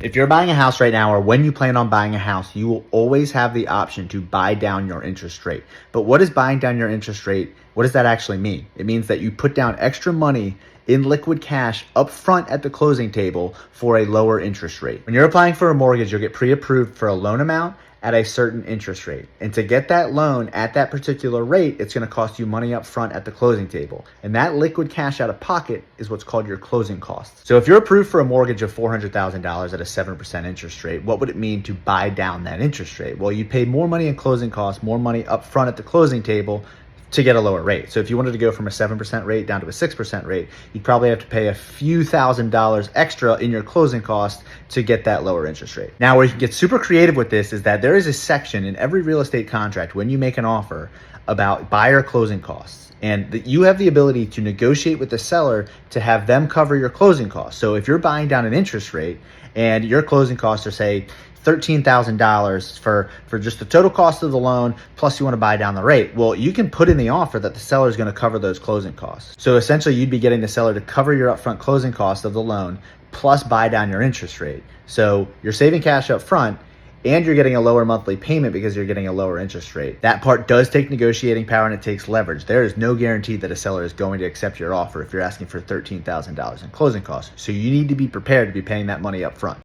If you're buying a house right now, or when you plan on buying a house, you will always have the option to buy down your interest rate. But what is buying down your interest rate? What does that actually mean? It means that you put down extra money in liquid cash up front at the closing table for a lower interest rate. When you're applying for a mortgage, you'll get pre-approved for a loan amount at a certain interest rate. And to get that loan at that particular rate, it's gonna cost you money up front at the closing table. And that liquid cash out of pocket is what's called your closing costs. So if you're approved for a mortgage of $400,000 at a 7% interest rate, what would it mean to buy down that interest rate? Well, you pay more money in closing costs, more money up front at the closing table to get a lower rate. So if you wanted to go from a 7% rate down to a 6% rate, you'd probably have to pay a few $1,000s extra in your closing costs to get that lower interest rate. Now, where you can get super creative with this is that there is a section in every real estate contract when you make an offer about buyer closing costs. And that you have the ability to negotiate with the seller to have them cover your closing costs. So if you're buying down an interest rate and your closing costs are, say, $13,000 for just the total cost of the loan, plus you want to buy down the rate. Well, you can put in the offer that the seller is going to cover those closing costs. So essentially you'd be getting the seller to cover your upfront closing cost of the loan, plus buy down your interest rate. So you're saving cash up front and you're getting a lower monthly payment because you're getting a lower interest rate. That part does take negotiating power and it takes leverage. There is no guarantee that a seller is going to accept your offer if you're asking for $13,000 in closing costs. So you need to be prepared to be paying that money up front.